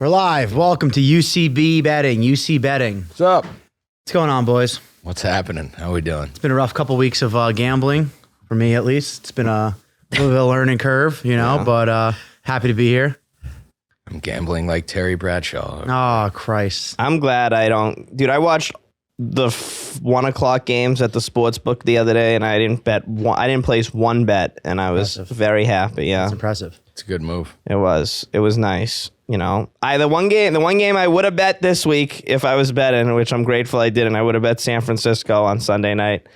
We're live. Welcome to UCB Betting. UC Betting. What's up? What's going on, boys? What's happening? How we doing? It's been a rough couple weeks of gambling for me, at least. It's been a little bit of a learning curve, but happy to be here. I'm gambling like Terry Bradshaw. Oh, Christ. I'm glad I don't. Dude, I watched the 1 o'clock games at the sports book the other day, and I didn't bet one. I didn't place one bet, and I was very happy. Yeah, That's impressive. It's a good move. it was. It was nice. You know, the one game I would have bet this week if I was betting, which I'm grateful I didn't. I would have bet San Francisco on Sunday night,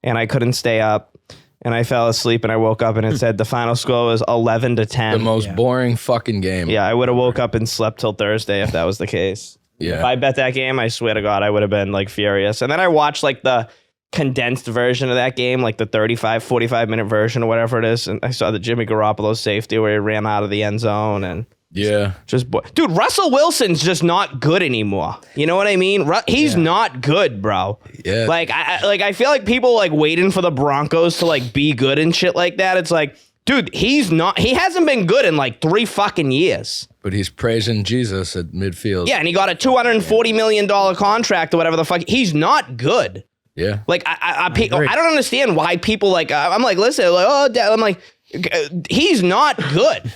and I couldn't stay up. And I fell asleep, and I woke up, and it said the final score was 11-10. The most boring fucking game. Yeah, I would have woke up and slept till Thursday if that was the case. Yeah. If I bet that game, I swear to God, I would have been like furious. And then I watched like the condensed version of that game, like the 45-minute version or whatever it is. And I saw the Jimmy Garoppolo safety where he ran out of the end zone and Yeah. dude, Russell Wilson's just not good anymore. You know what I mean? He's not good, bro. Yeah. Like I feel like people like waiting for the Broncos to like be good and shit like that. It's like, dude, he hasn't been good in like 3 fucking years. But he's praising Jesus at midfield. Yeah, and he got a $240 million contract or whatever the fuck. He's not good. Yeah. Like, I don't understand why people like, I'm like, listen, like, oh, Dad. I'm like, he's not good.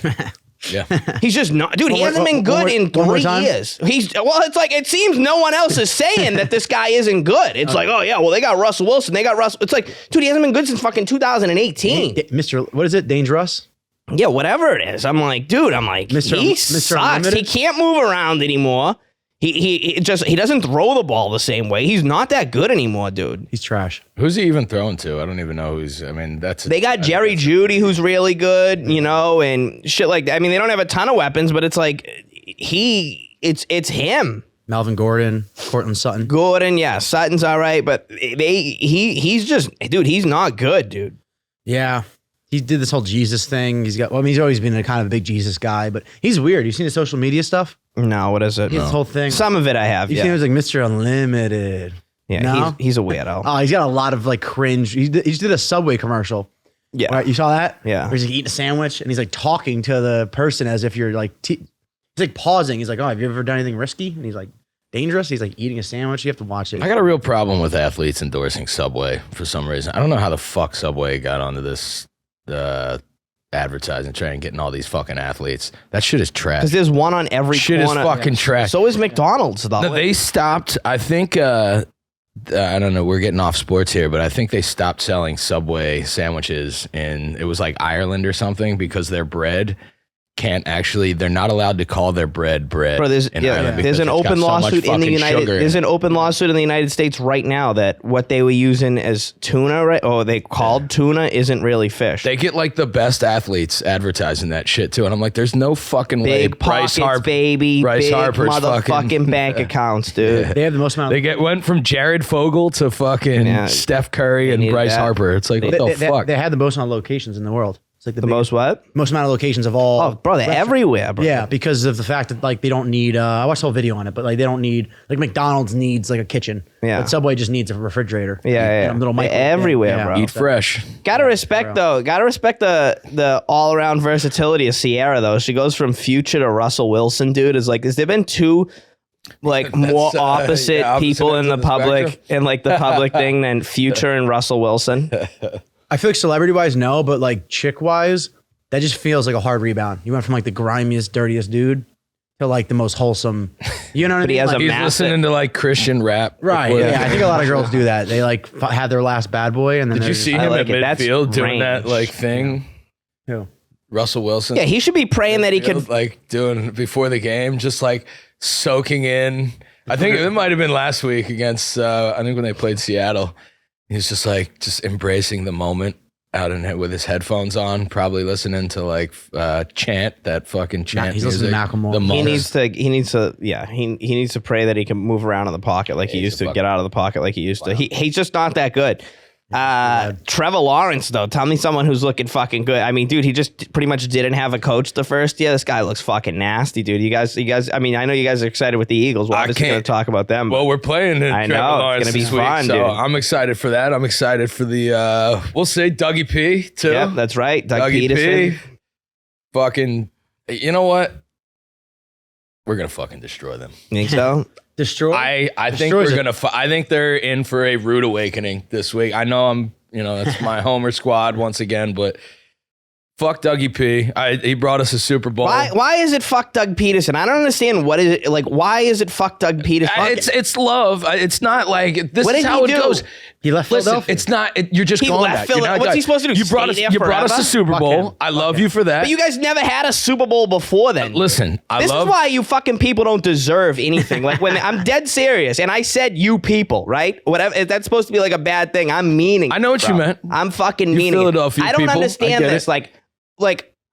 Yeah. He's just not, dude, he hasn't been good in 3 years. It's like, it seems no one else is saying that this guy isn't good. It's like, oh yeah, well, they got Russell Wilson. It's like, dude, he hasn't been good since fucking 2018. Mr. What is it? Dangerous? Yeah, whatever it is. I'm like, dude, he sucks. Unlimited? He can't move around anymore. He doesn't throw the ball the same way. He's not that good anymore, dude. He's trash. Who's he even throwing to? I don't even know They got Jerry Jeudy, who's really good, you know, and shit like that. I mean, they don't have a ton of weapons, but it's like it's him. Melvin Gordon, Cortland Sutton. Gordon, yeah, Sutton's all right, but he's just, dude, he's not good, dude. Yeah. He did this whole Jesus thing. He's always been a kind of a big Jesus guy, but he's weird. You seen his social media stuff? No, what is it? He has this whole thing. Some of it I have, You yeah. seen it was like Mr. Unlimited. Yeah, No? he's a weirdo. Oh, he's got a lot of like cringe. He just did a Subway commercial. Yeah. Right, you saw that? Yeah. Where he's like eating a sandwich and he's like talking to the person as if you're like, he's like pausing. He's like, oh, have you ever done anything risky? And he's like, dangerous. He's like eating a sandwich. You have to watch it. I got a real problem with athletes endorsing Subway for some reason. I don't know how the fuck Subway got onto this advertising train, getting all these fucking athletes. That shit is trash. Because there's one on every Shit corner. is fucking trash. So is McDonald's, though. No, they stopped. I think. I don't know. We're getting off sports here, but I think they stopped selling Subway sandwiches in. It was like Ireland or something because their bread can't actually. They're not allowed to call their bread. Bro, there's an open lawsuit in the United States right now that what they were using as tuna, right? Oh, they called tuna isn't really fish. They get like the best athletes advertising that shit too, and I'm like, there's no fucking way. Big pockets, baby. Bryce big Harper's motherfucking bank accounts, dude. They have the most amount of went from Jared Fogle to fucking Steph Curry and Bryce Harper. It's like, what the fuck? They had the most amount of locations in the world. It's like The most what? most amount of locations of all. Oh, bro, they're everywhere, bro. Yeah, because of the fact that like they don't need. I watched the whole video on it, but like they don't need like McDonald's needs like a kitchen. Yeah. But Subway just needs a refrigerator. Yeah. And a little They're microwave. everywhere, bro. Eat fresh. Gotta respect the all around versatility of Sierra though. She goes from Future to Russell Wilson, dude. Is like, has there been two like more opposite people in the public and like the public thing than Future and Russell Wilson? I feel like celebrity wise, no, but like chick wise, that just feels like a hard rebound. You went from like the grimiest, dirtiest dude to like the most wholesome. You know what I mean? he has Like, a He's massive- listening to like Christian rap. right. Yeah, I think a lot of girls do that. They like had their last bad boy, and then Did they're you just- see I him like at it. That's midfield doing that range. like thing? Who? Russell Wilson. Yeah, he should be praying that he could. like doing before the game, just like soaking in. I think it might have been last week against. I think when they played Seattle, he's just like embracing the moment out in it with his headphones on, probably listening to like chant that fucking chant. he's listening to music. Macklemore. The He needs to pray that he can move around in the pocket like he used to, get out of the pocket like he used to. He's just not that good. Trevor Lawrence, though, tell me someone who's looking fucking good. I mean, dude, he just pretty much didn't have a coach the first year. This guy looks fucking nasty, dude. You guys. I mean, I know you guys are excited with the Eagles. We're obviously going to talk about them. Well, we're playing in I Trevor know, Lawrence it's gonna be this week, fun, so dude. I'm excited for that. I'm excited for the we'll say Dougie P too. Yeah, that's right. Doug Dougie Peterson. P. Fucking, you know what? we're gonna fucking destroy them. You think so? Destroy. I think Destroys we're it. gonna. I think they're in for a rude awakening this week. I know that's my Homer squad once again, but fuck Dougie P. He brought us a Super Bowl. Why is it fuck Doug Peterson? I don't understand what is it like. Why is it fuck Doug Peterson? It's love. It's not like this What is did how he it do? goes. He left Listen, Philadelphia. it's not. You're just He going left back. You're Philly- not what's done. he supposed to do, You brought stay us. there You brought us forever? a Super Fuck Bowl. him. I love you for that. But you guys never had a Super Bowl before then. Listen, This is why you fucking people don't deserve anything. Like when I'm dead serious, and I said you people, right? Whatever. If that's supposed to be like a bad thing, I'm meaning. I know what you meant. I'm fucking You meaning. Philadelphia I don't people. I understand get this. it. Like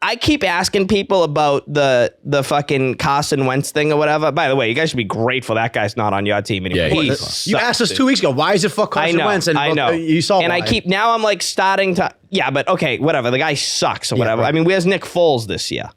I keep asking people about the fucking Carson Wentz thing or whatever. By the way, you guys should be grateful that guy's not on your team anymore. Yeah, He You sucks, asked us dude. 2 weeks ago. Why is it fuck Carson Wentz? And I know. You saw. And why. now I'm like starting to. Yeah, but okay, whatever. The guy sucks or whatever. right. I mean, where's Nick Foles this year?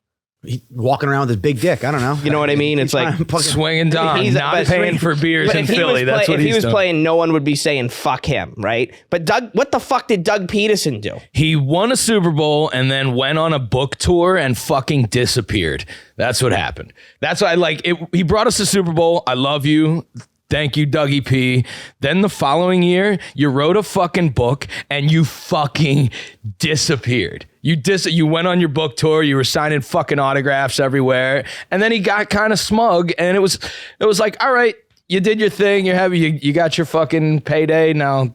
He walking around with his big dick. I don't know. You know what I mean? It's like swinging down, He's- not but- paying for beers But in if he Philly. was That's what if he he's was done. playing, no one would be saying fuck him, right? But what the fuck did Doug Peterson do? He won a Super Bowl and then went on a book tour and fucking disappeared. That's what happened. That's why I like it. He brought us a Super Bowl. I love you. Thank you, Dougie P. Then the following year, you wrote a fucking book and you fucking disappeared. You went on your book tour. You were signing fucking autographs everywhere, and then he got kind of smug. And it was like, all right, you did your thing. You're happy. You got your fucking payday. Now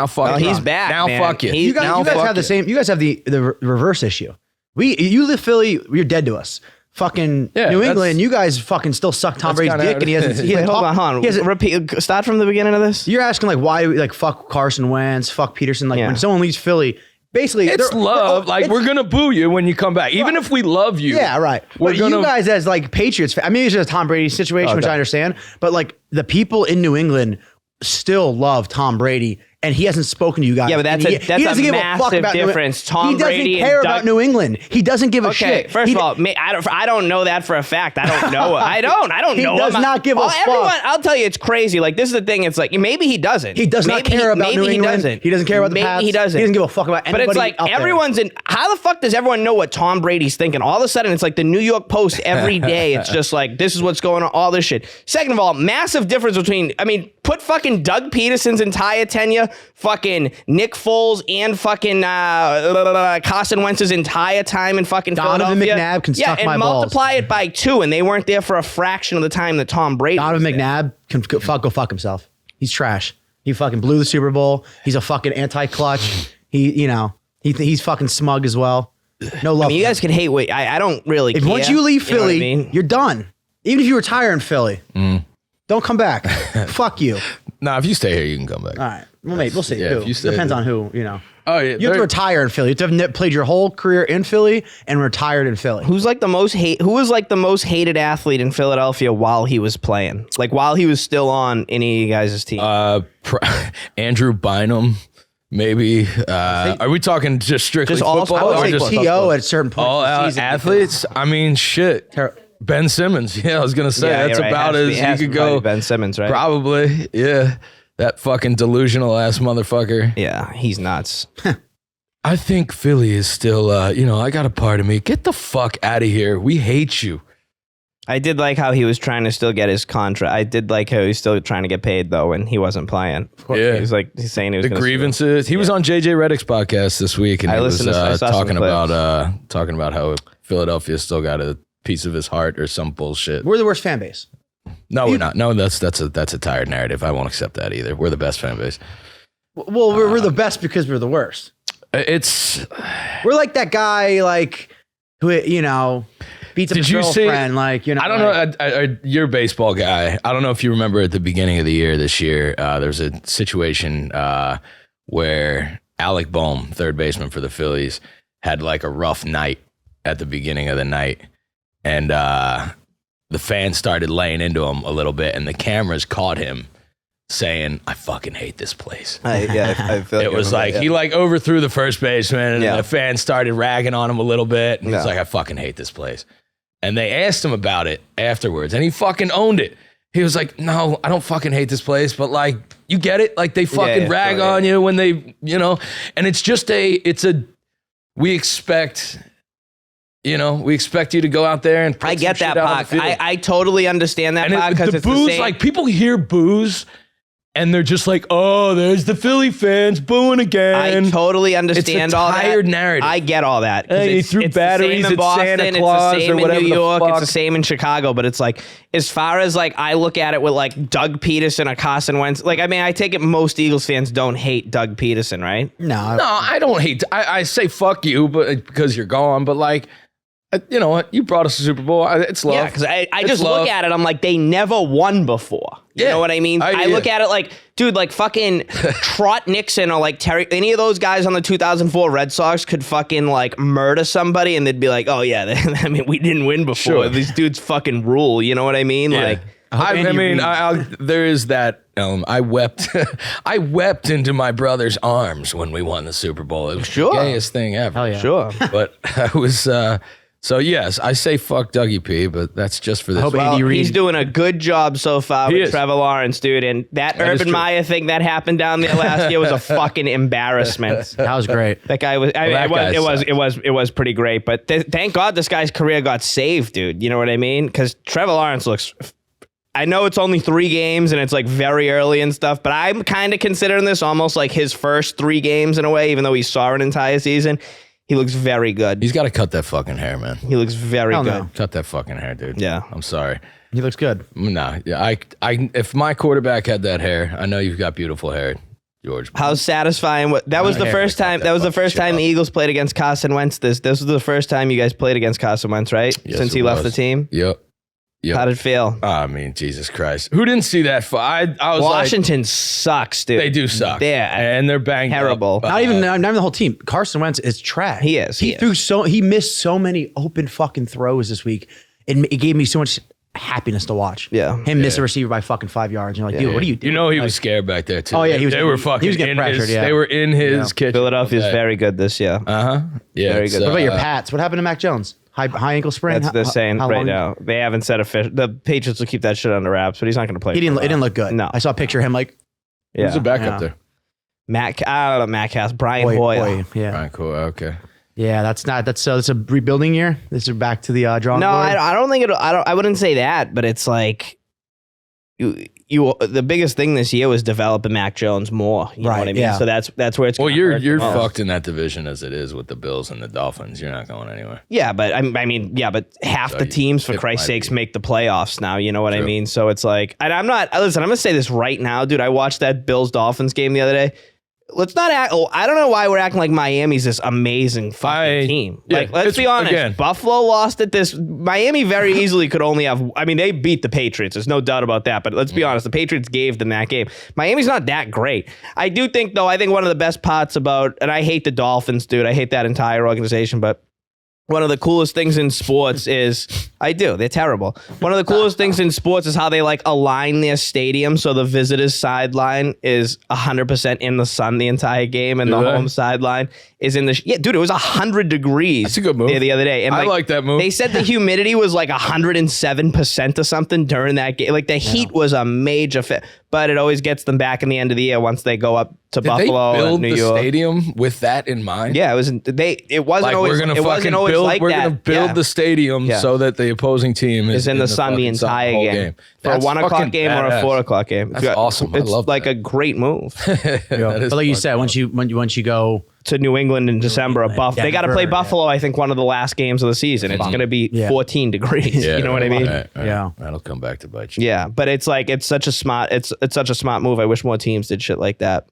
fuck. Well, you. he's back, Now man. fuck you. He- You guys, Now you guys fuck have the you. same. You guys have the reverse issue. You live Philly. You're dead to us. Fucking Yeah, New that's- England. You guys fucking still suck Tom That's Brady's kinda- dick, and he hasn't. He Wait, hasn't hold on, talked- hold on. he hasn't- Repeat. Start from the beginning of this. You're asking like why like fuck Carson Wentz, fuck Peterson. Like Yeah. when someone leaves Philly, basically It's they're- love. Like it's- we're gonna boo you when you come back, even if we love you. Yeah, right. We're But gonna. you guys as like Patriots, I mean, it's just a Tom Brady situation, which Okay. I understand. But like the people in New England still love Tom Brady, and he hasn't spoken to you guys. Yeah, but that's And a- that's he doesn't a give fuck massive about New- difference. Tom he doesn't Brady and care Doug- about New England. He doesn't give a Okay, shit. first He- of all, I don't know that for a fact. I don't know. I don't He know. does him. not give a fuck. Everyone, I'll tell you, it's crazy. Like this is the thing. It's like maybe he doesn't. He does not Maybe care about maybe New he England. Doesn't. He doesn't care about the Maybe Pats. he doesn't. He doesn't give a fuck about But anybody. it's like out there. everyone's in. How the fuck does everyone know what Tom Brady's thinking? All of a sudden, it's like the New York Post every day. It's just like this is what's going on. All this shit. Second of all, massive difference between. I mean, put fucking Doug Peterson's entire tenure, fucking Nick Foles, and fucking Carson Wentz's entire time in fucking Donovan Philadelphia. McNabb can yeah, suck and my balls. multiply it by 2, and they weren't there for a fraction of the time that Tom Brady. Donovan was there. McNabb can go fuck himself. He's trash. He fucking blew the Super Bowl. He's a fucking anti-clutch. He's fucking smug as well. No love. I mean, you guys can hate. Wait, I don't really. If care. once you leave know what I Philly, mean? you're done. Even if you retire in Philly, don't come back. Fuck you. Nah, if you stay here, you can come back. All right. Well, mate, we'll see. Yeah, Who? if you stay Depends there. on who, you know. Oh yeah, You have to retire in Philly. You have to have played your whole career in Philly and retired in Philly. Who was like the most hated athlete in Philadelphia while he was playing? Like while he was still on any of you guys' team? Andrew Bynum, maybe. Are we talking just strictly Just all- football? I Oh, would or say just T.O. at certain points. all in the out season. athletes? I mean, shit. Ter- Ben Simmons. Yeah, I was gonna say Yeah, that's you're right. about It has as to you be- could has to go. be Ben Simmons, right? Probably. Yeah. That fucking delusional ass motherfucker. Yeah, he's nuts. I think Philly is still, I got a part of me. Get the fuck out of here. We hate you. I did like how he was trying to still get his contract. I did like how he was still trying to get paid though when he wasn't playing. Yeah. He was like he's saying he was The gonna sue. grievances. He was on JJ Redick's podcast this week, and I he was listened to- I saw some talking clips. about how Philadelphia still got a piece of his heart or some bullshit. We're the worst fan base. No, we're not. No, that's a tired narrative. I won't accept that either. We're the best fan base. Well, we're the best because we're the worst. It's We're like that guy, like, who, you know, beats up Did his you see- girlfriend. Like, you know, I don't like- know. You're a baseball guy. I don't know if you remember at the beginning of the year this year, there was a situation where Alec Boehm, third baseman for the Phillies, had like a rough night at the beginning of the night. And the fans started laying into him a little bit, and the cameras caught him saying, "I fucking hate this place." I feel It was like he like overthrew the first baseman, and Yeah. the fans started ragging on him a little bit. And he's Yeah. like, "I fucking hate this place." And they asked him about it afterwards, and he fucking owned it. He was like, "No, I don't fucking hate this place, but like, you get it? Like they fucking yeah, rag sure, on you when they, and it's just we expect You know, we expect you to go out there and put I get some that, shit out on Puck. the field. I totally understand that, Puck, because the it's booze, the same. like people hear booze and they're just like, oh, there's the Philly fans booing again. I totally understand all that. tired narrative. I get all that. 'Cause Hey, he threw it's batteries the same in at Boston, Santa Claus it's the or same whatever in the New York. fuck. It's the same in Chicago. But it's like, as far as like I look at it with like Doug Peterson or Carson Wentz, like I mean, I take it most Eagles fans don't hate Doug Peterson, right? No, No, I don't hate. I say fuck you, but because you're gone. But like, you know what? You brought us a Super Bowl. It's love. Yeah, because I It's just love. look at it, I'm like, they never won before. You Yeah. know what I mean? I look yeah. at it like, dude, like fucking Trot Nixon or like Terry, any of those guys on the 2004 Red Sox could fucking like murder somebody and they'd be like, oh yeah, I mean, we didn't win before. Sure. These dudes fucking rule. You know what I mean? Yeah. Like, I Andy mean, Reid- there is that. I wept. I wept into my brother's arms when we won the Super Bowl. It was Sure. the gayest thing ever. Hell yeah. sure. But I was. So yes, I say fuck Dougie P, but that's just for this. hope week. Andy Well, Reid- he's doing a good job so far He with is. Trevor Lawrence, dude. And that is Urban true. Meyer thing that happened down there last year was a fucking embarrassment. that was great. That guy was. I mean, that guy it was pretty great. But thank God this guy's career got saved, dude. You know what I mean? Because Trevor Lawrence looks. I know it's only 3 games and it's like very early and stuff, but I'm kind of considering this almost like his first 3 games in a way, even though he saw an entire season. He looks very good. He's got to cut that fucking hair, man. He looks very Hell good. no. Cut that fucking hair, dude. Yeah. I'm sorry. He looks good. No, yeah, I. If my quarterback had that hair, I know you've got beautiful hair, George. How satisfying! That was the hair, first cut time. that That was the fucking first shit time off. the Eagles played against Carson Wentz. This was the first time you guys played against Carson Wentz, right? Yes, Since it he left the was. team. Yep. How did it feel? I mean, Jesus Christ. Who didn't see that? I was Washington sucks, dude. like, they do suck. They're and they're banged up. terrible. Not even the whole team. Carson Wentz is trash. He is, he is. He missed so many open fucking throws this week. It gave me so much happiness to watch. Yeah. Him miss a receiver by fucking 5 yards. You're like, dude, what are you You doing? know he was scared back there too. Oh, yeah, he was- They were he fucking. was getting in pressured, his, yeah. They were in his kitchen. Philadelphia's very good this year. Yeah. Very it's, good. What about your uh, Pats? What happened to Mac Jones? High ankle sprain? That's they're How- saying how right long- now. They haven't said official. The Patriots will keep that shit under wraps, but he's not going to play. It for a while. didn't look good. No. I saw a picture of him like, Yeah. Who's the backup Yeah. there? I don't know. Matt Cass, Brian boy, Hoyle. boy, yeah. Right, cool. Okay. Yeah, that's it's a rebuilding year. This is back to the drawing No, board. I don't think it. I wouldn't say that, but it's like you. The biggest thing this year was developing Mac Jones more. You know Right, what I mean? yeah. So that's where it's. Well, gonna you're hurt the you're most. fucked in that division as it is with the Bills and the Dolphins. You're not going anywhere. Yeah, but I mean, yeah, but half So the teams, for it Christ's might sakes, be. make the playoffs now. You know what I True. mean? So it's like, and I'm not. Listen, I'm gonna say this right now, dude. I watched that Bills Dolphins game the other day. Let's not act. Oh, I don't know why we're acting like Miami's this amazing fucking team. yeah, Like, let's it's- be honest. again. Buffalo lost at this. Miami very easily could only have. I mean, they beat the Patriots. There's no doubt about that. But let's be honest. The Patriots gave them that game. Miami's not that great. I do think, though. I think one of the best parts about, and I hate the Dolphins, dude. I hate that entire organization, but. One of the coolest things in sports is they're terrible. One of the coolest things in sports is how they like align their stadium so the visitors sideline is 100% in the sun the entire game and Do the they? home sideline is in the dude, it was 100 degrees. That's a good move. there the other day. And I like that move. They said the humidity was like 107% or something during that game. Like the heat was a major but it always gets them back in the end of the year once they go up to Did Buffalo they build and New the York. stadium with that in mind? Yeah, it wasn't Like always we're gonna it wasn't fucking always build. like We're that. gonna build Yeah. the stadium Yeah. so that the opposing team is in the sun the fucking sun entire whole game. For a That's 1 o'clock fucking game or a badass. 4 o'clock game. That's awesome. I It's love like that. a great move That is But like you fucking said, once you go, to New England in December. They got to play Denver, Buffalo. I think one of the last games of the season. It's going to be 14 degrees. Yeah, you know what I mean? right. Yeah. That'll come back to bite you. Yeah, but it's like it's such a smart move. I wish more teams did shit like that.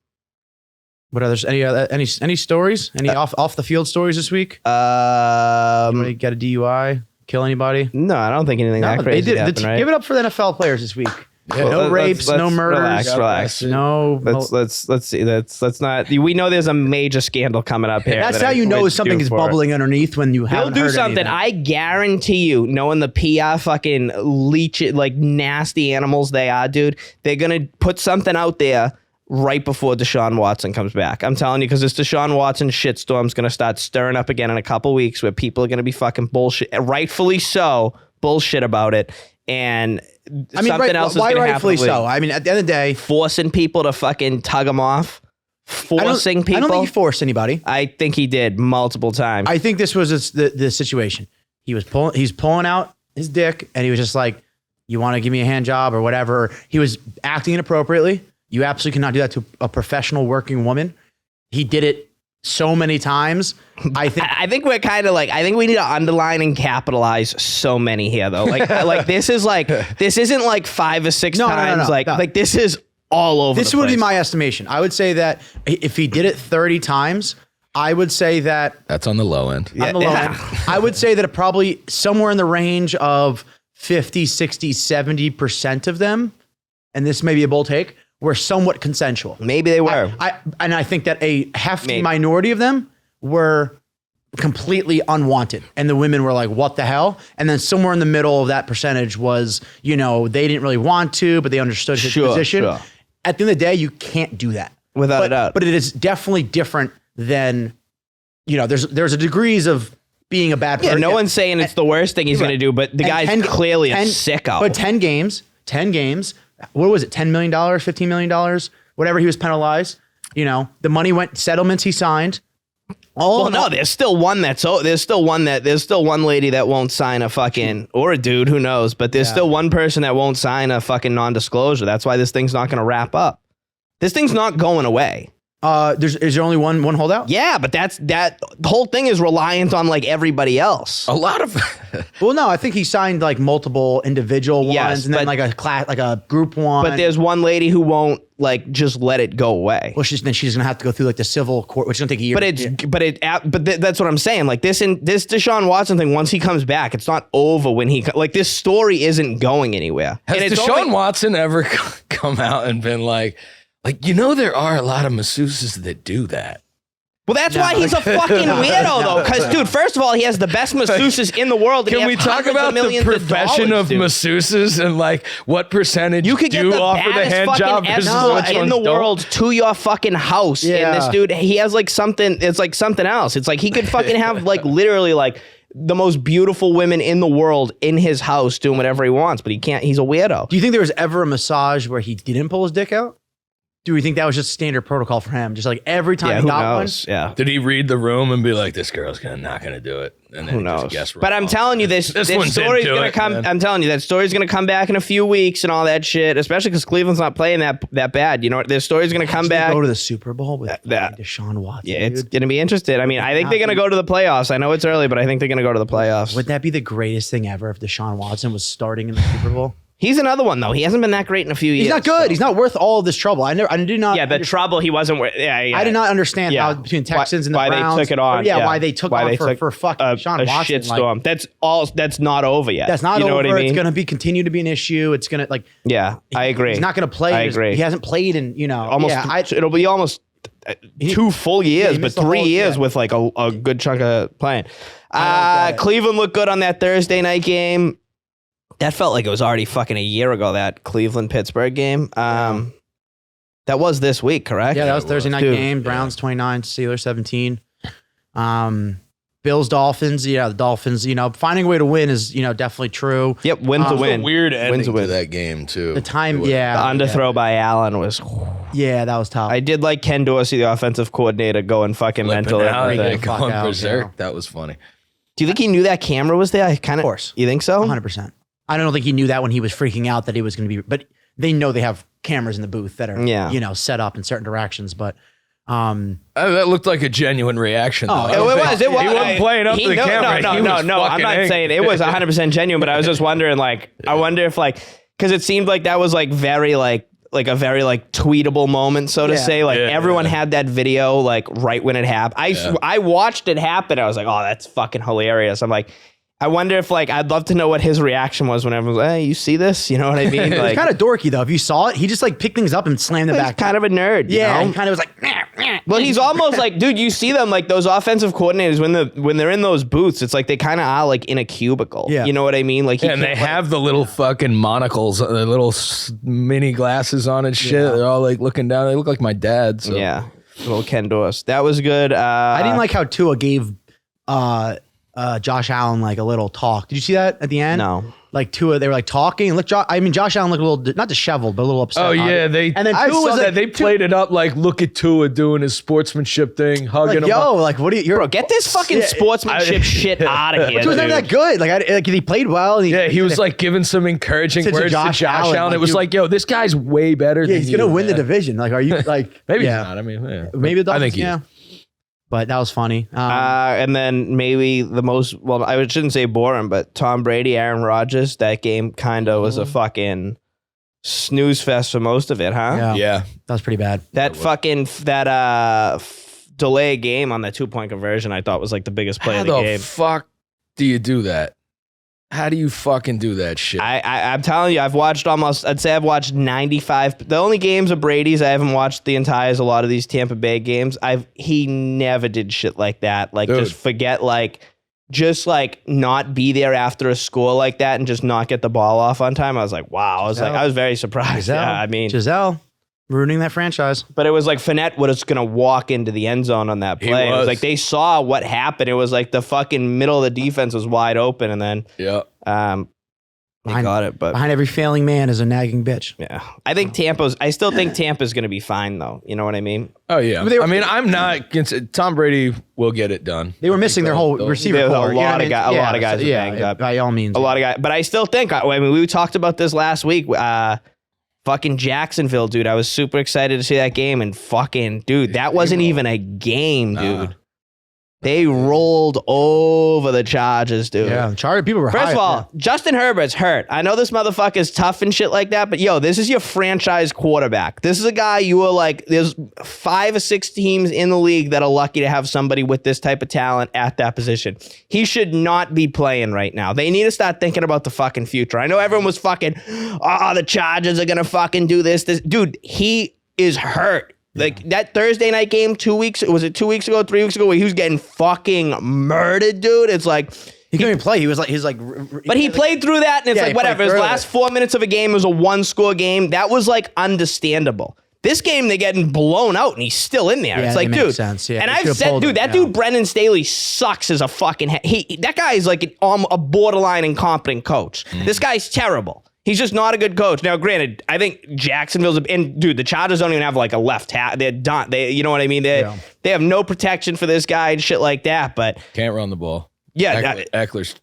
what others? Any stories? Any off the field stories this week? Anybody get a DUI? Kill anybody? No, I don't think anything No, that crazy happened, right? Give it up for the NFL players this week. Yeah. No rapes, no murders. Relax. No. Let's see. Let's not. We know there's a major scandal coming up here. That's that how I you know quit something due is for. bubbling underneath when you He'll haven't do heard something. anything. I guarantee you, knowing the PR fucking leech like nasty animals they are, dude, they're gonna put something out there right before Deshaun Watson comes back. I'm telling you, because this Deshaun Watson shitstorm's gonna start stirring up again in a couple weeks where people are gonna be fucking bullshit, rightfully so, bullshit about it. And something else is why gonna rightfully happen. so? I mean, at the end of the day, Forcing people to fucking tug them off. Forcing people. I don't think he forced anybody. I think he did multiple times. I think this was the situation. he's pulling out his dick, and he was just like, "You want to give me a hand job or whatever?" He was acting inappropriately. You absolutely cannot do that to a professional working woman. He did it so many times. I think we're kind of like, I think we need to underline and capitalize so many here though. Like this isn't like 5 or 6 times. Like this is all over. This would be my estimation. I would say that if he did it 30 times, I would say that that's on the low end. On the low end. I would say that it probably somewhere in the range of 50, 60, 70% of them, and this may be a bold take, were somewhat consensual. Maybe they were. I think that a hefty minority of them were completely unwanted. And the women were like, what the hell? And then somewhere in the middle of that percentage was, they didn't really want to, but they understood his position. Sure. At the end of the day, you can't do that. Without a doubt. But it is definitely different than, there's a degrees of being a bad person. Yeah, no one's saying it's the worst thing he's going to do, but the guy's clearly a sicko. But 10 games, what was it, $10 million, $15 million, whatever he was penalized. The money went, settlements he signed. There's still one lady that won't sign a fucking, or a dude, who knows, but there's still one person that won't sign a fucking non-disclosure. That's why this thing's not going to wrap up. This thing's not going away. Is there only one holdout? Yeah, but the whole thing is reliant on like everybody else. A lot of well, no, I think he signed like multiple individual ones, and then like a class, like a group one. But there's one lady who won't like just let it go away. Well, she's gonna have to go through like the civil court, which is gonna take a year. That's what I'm saying. Like this Deshaun Watson thing, once he comes back, it's not over when like this story isn't going anywhere. Has Deshaun Watson ever come out and been like, there are a lot of masseuses that do that? Well, that's why he's a fucking weirdo, though. Because, dude, first of all, he has the best masseuses in the world. Can we talk about the profession of masseuses and like what percentage you could get the offer the hand job in the world to your fucking house? Yeah. And this dude, he has like something. It's like something else. It's like he could fucking have like literally like the most beautiful women in the world in his house doing whatever he wants, but he can't. He's a weirdo. Do you think there was ever a massage where he didn't pull his dick out? Do we think that was just standard protocol for him? Just like every time he got one? Yeah. Did he read the room and be like, this girl's not going to do it? And then who knows? But I'm telling you, this story's going to come. Man. I'm telling you, that story's going to come back in a few weeks and all that shit, especially because Cleveland's not playing that bad. This story's going to come back. Go to the Super Bowl with Deshaun Watson. Yeah, it's going to be interesting. I mean, I think they're going to go to the playoffs. I know it's early, but I think they're going to go to the playoffs. Would that be the greatest thing ever if Deshaun Watson was starting in the Super Bowl? He's another one though. He hasn't been that great in a few years. He's not good. So. He's not worth all of this trouble. I do not. Yeah, the trouble he wasn't worth. Yeah. I did not understand how between Texans and the Browns, they took it on. Why they took on for fucking Deshaun Watson. Shitstorm. That's not over yet. That's not you know over. What I mean? It's going to continue to be an issue. It's going to like. Yeah, I agree. He's not going to play. I agree. He hasn't played in almost. It'll be almost 2 full years, but 3 years with like a good chunk of playing. Cleveland looked good on that Thursday night game. That felt like it was already fucking a year ago, that Cleveland-Pittsburgh game. That was this week, correct? Yeah, that was Thursday night game. Browns 29, Steelers 17. Bills, Dolphins. Yeah, the Dolphins, finding a way to win is, definitely true. Yep, win to win. Weird ending to that game, too. The time, The underthrow by Allen was... Yeah, that was tough. I did like Ken Dorsey, the offensive coordinator, going fucking mental. Going berserk. That was funny. Do you think he knew that camera was there? Of course. You think so? 100%. I don't think he knew that when he was freaking out that he was going to be, but they know they have cameras in the booth that are, set up in certain directions. But that looked like a genuine reaction. Oh, it was. He wasn't playing up to the camera. No. I'm not saying it was 100% genuine, but I was just wondering, I wonder if because it seemed like that was very a very tweetable moment, so to say. Everyone had that video right when it happened. I watched it happen. I was like, oh, that's fucking hilarious. I'm like, I wonder if I'd love to know what his reaction was when everyone was like, hey, you see this? You know what I mean? It's kind of dorky though. If you saw it, he just picked things up and slammed it back. He's kind of a nerd. Yeah. You know? He kind of was like, nah. Well, he's almost dude, you see them those offensive coordinators when they're in those booths, it's like they kind of are in a cubicle. Yeah. You know what I mean? And they have the little fucking monocles, the little mini glasses on and shit. Yeah. They're all looking down. They look like my dad. So. Yeah. Little Ken Dorsey. That was good. I didn't like how Tua gave Josh Allen a little talk. Did you see that at the end? No. like Tua, they were like talking. Look, Josh Allen looked a little not disheveled, but a little upset. Oh yeah, and then I Tua saw was that like, they played it up like look at Tua doing his sportsmanship thing, hugging like, him. yo, up. like what do you? Bro, get this fucking sportsmanship shit out of here. He was never dude. that good. Like he played well. And Yeah, he was like giving some encouraging To words Josh to Josh Allen, Allen. like, It was you- like, yo, this guy's way better than he's you. gonna win the man. division. Like, are you like Maybe yeah. he's not. I mean, yeah. Maybe the Dolphins, I think he yeah. is. But that was funny. And then maybe the most, well, I shouldn't say boring, but Tom Brady, Aaron Rodgers, that game kind of was a fucking snooze fest for most of it, huh? yeah, Yeah. that was pretty bad. That fucking, delay game on that 2-point conversion, I thought was like the biggest play How of the the game. fuck do you do that? How do you fucking do that shit? I'm telling you, I've watched 95. The only games of Brady's I haven't watched the entire is a lot of these Tampa Bay games. He never did shit like that. Like, Dude. just forget, just not be there after a score like that and just not get the ball off on time. I was like, wow. I was very surprised. Giselle, Yeah, I mean, Giselle ruining that franchise. but it was like Fournette was going to walk into the end zone on that He play. It was was. like they saw what happened. It was like the fucking middle of the defense was wide open, and then yeah. they Behind- got it. But Behind every failing man is a nagging bitch. yeah, I still think Tampa's going to be fine, though. You know what I mean? Oh yeah. But they were- I mean, I'm not. Tom Brady will get it done. They were missing their whole receiver There's a core. lot of guys- a lot of guys are Yeah, banged up. by all means. A lot of guys, but I still think. I mean, we talked about this last week. Fucking Jacksonville, dude. I was super excited to see that game, and fucking dude, that wasn't even a game, dude. They rolled over the Chargers, dude. Yeah, people were First high, of all, yeah. Justin Herbert's hurt. I know this motherfucker's tough and shit like that, but yo, this is your franchise quarterback. This is a guy you are like, there's 5 or 6 teams in the league that are lucky to have somebody with this type of talent at that position. He should not be playing right now. They need to start thinking about the fucking future. I know everyone was fucking, the Chargers are gonna fucking do this. Dude, he is hurt. Like that Thursday night game 3 weeks ago, where he was getting fucking murdered, dude. It's like, He couldn't even play. He was like, but he played through that, and it's Yeah, like he whatever. played His through last it. 4 minutes of a game was a 1-score game. That was like understandable. This game, they're getting blown out, and he's still in there. Yeah, it's like, that makes dude. sense. Yeah, and they I've should've said, pulled dude, him, that yeah. dude Brendan Staley sucks as a fucking. That guy is like a borderline incompetent coach. This guy's terrible. He's just not a good coach. Now, granted, I think Jacksonville's and dude, the Chargers don't even have like a left hat. They're done. You know what I mean? They have no protection for this guy and shit like that. But Can't run the ball. yeah, Eckler's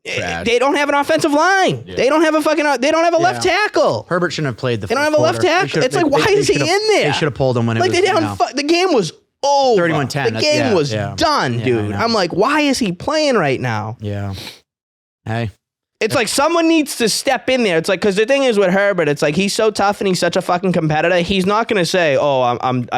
trash. they don't have an offensive line. Yeah. They don't have a left tackle. Herbert shouldn't have played the. They don't first have a left quarter. tackle. They should've- It's like, why is he in there? They should have pulled him when Like it was. they down. The game was over. 31-10. The game was done, Yeah, I dude. know. I'm like, why is he playing right now? Yeah. Hey. It's like someone needs to step in there. It's like, because the thing is with Herbert, it's like he's so tough and he's such a fucking competitor. He's not going to say,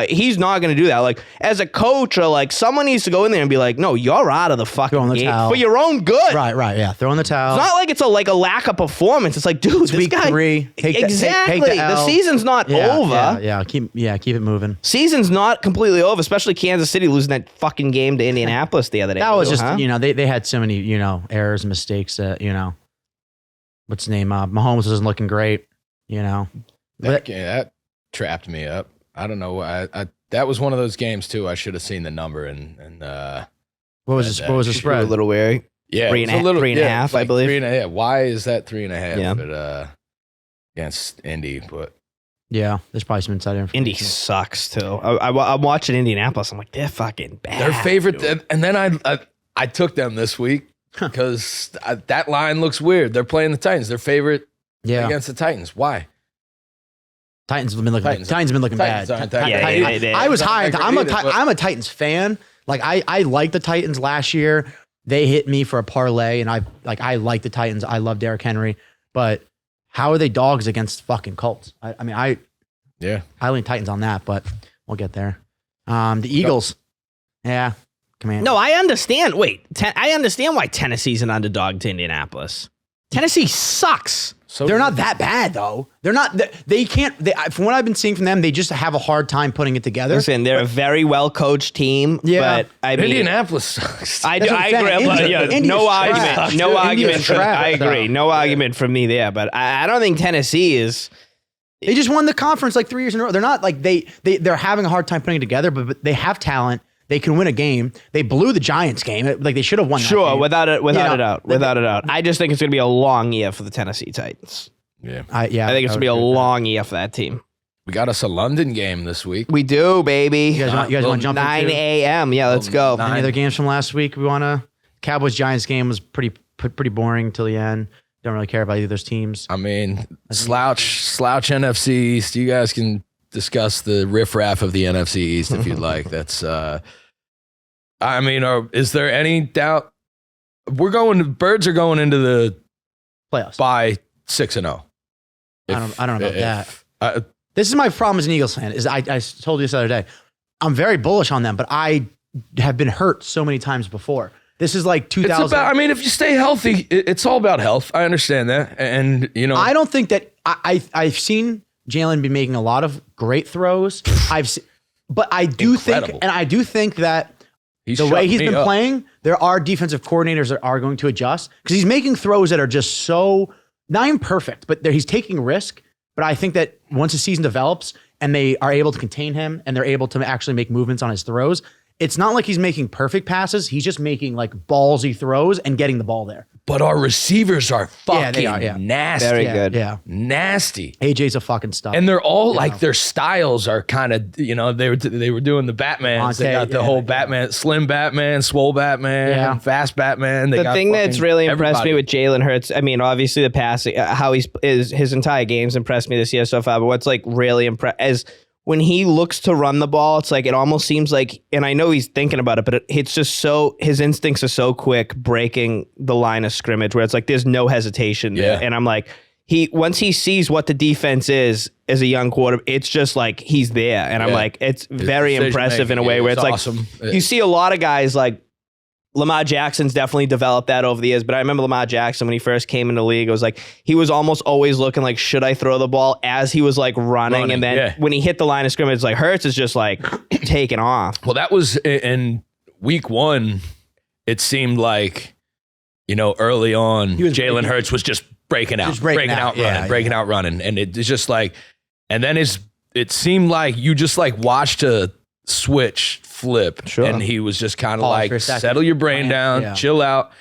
he's not going to do that. Like, as a coach or like someone needs to go in there and be like, no, you're out of the fucking Throw in the game towel. for your own good. Right. Yeah. Throw in the towel. It's not like it's a lack of performance. It's like, dude, this week guy. 3. Take the- Exactly. take the The L. season's not over. Yeah. Keep it moving. Season's not completely over, especially Kansas City losing that fucking game to Indianapolis the other day. That was too, just huh? they had so many errors and mistakes that what's his name? Mahomes wasn't looking great. That trapped me up. I don't know why. That was one of those games too. I should have seen the number and What was the A spread? little wary. yeah, Three it and was a- a little, three and a yeah, half, it's I believe. 3.5. Yeah, why is that 3.5? Yeah. But against Indy, but Yeah, there's probably some inside information. Indy sucks too. I'm watching Indianapolis. I'm like, they're fucking bad. their favorite. dude. And then I took them this week because that line looks weird. They're playing the Titans. Their favorite against the Titans. Why? Titans have been looking. Titans have been looking Titans bad. aren't that Yeah, great. they- I was high. Not that great either, but- I'm a Titans fan. Like I like the Titans last year. They hit me for a parlay, and I like the Titans. I love Derrick Henry, but how are they dogs against fucking Colts? I lean Titans on that, but we'll get there. The Eagles, yeah, Command. No, I understand. Wait, I understand why Tennessee's an underdog to Indianapolis. Tennessee sucks. So They're not that bad though. They're not. They can't. From what I've been seeing from them, they just have a hard time putting it together. Listen, they're a very well coached team. Yeah. but I mean, Indianapolis sucks. I That's what I'm agree. saying. But, yeah, India's no trash. argument. No India's argument. trash, I agree. though. No argument from me there. But I don't think Tennessee is. They just won the conference like 3 years in a row. They're not like they're having a hard time putting it together, but they have talent. They can win a game. They blew the Giants game. Like they should have won. Sure, that game. without a doubt. they- Without a doubt. I just think it's going to be a long year for the Tennessee Titans. Yeah. I think it's going to be a long year for that team. We got us a London game this week. We do, baby. You guys want to jump 9 into a.m. Yeah, let's go. any other games from last week? We want to. Cowboys Giants game was pretty boring till the end. Don't really care about either of those teams. I mean, slouch NFC East. You guys can discuss the riffraff of the NFC East if you'd like. That's, I mean, is there any doubt? Birds are going into the Playoffs. by 6-0. I don't know about that. This is my problem as an Eagles fan. Is I told you this the other day. I'm very bullish on them, but I have been hurt so many times before. This is like 2000. It's about, I mean, if you stay healthy, it's all about health. I understand that. And, you know, I don't think that I've seen Jalen be making a lot of great throws. But I do Incredible. think that he's the way shut he's me been up. playing, there are defensive coordinators that are going to adjust because he's making throws that are just so not even perfect, but he's taking risk. But I think that once the season develops and they are able to contain him and they're able to actually make movements on his throws, it's not like he's making perfect passes. He's just making like ballsy throws and getting the ball there. But our receivers are fucking Yeah, they are, yeah. nasty. Very good. Yeah. Nasty. AJ's a fucking stud. And they're all like their styles are kind of, you know, they were doing the Batmans. They got the whole Batman, slim Batman, swole Batman, fast Batman. The thing that's really impressed me with Jalen Hurts, I mean, obviously the passing, how his entire game's impressed me this year so far. But what's like really impressed is when he looks to run the ball, it's like it almost seems like, and I know he's thinking about it, but it's just so, his instincts are so quick breaking the line of scrimmage where it's like there's no hesitation there. And I'm like, once he sees what the defense is as a young quarterback, it's just like he's there. And I'm like, it's very impressive in a way where it's awesome. Like, you see a lot of guys like Lamar Jackson's definitely developed that over the years, but I remember Lamar Jackson when he first came into the league, it was like he was almost always looking like, should I throw the ball as he was like running and then when he hit the line of scrimmage, it's like Hurts is just like taking off. Well, that was in week 1. It seemed like, you know, early on, Jalen Hurts was just breaking out, breaking out running. And it's just like, and then it seemed like you just like watched a switch flip, and he was just kind of like, settle your brain down, chill out,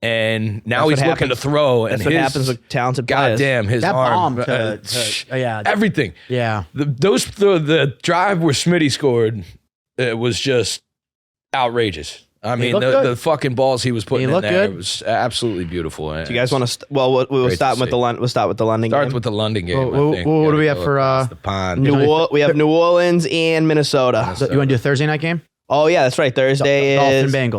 and now he's looking to throw. That's and what happens with talented players. Goddamn, his that arm, bomb everything. Yeah, the drive where Smitty scored, it was just outrageous. I mean, the fucking balls he was putting in there, it was absolutely beautiful. Do you guys want to? We'll start with the London. Starts with the London game. What do we have for the pond? We have New Orleans and Minnesota. You want to do a Thursday night game? Oh yeah, that's right. Thursday is Dolphin Bengals.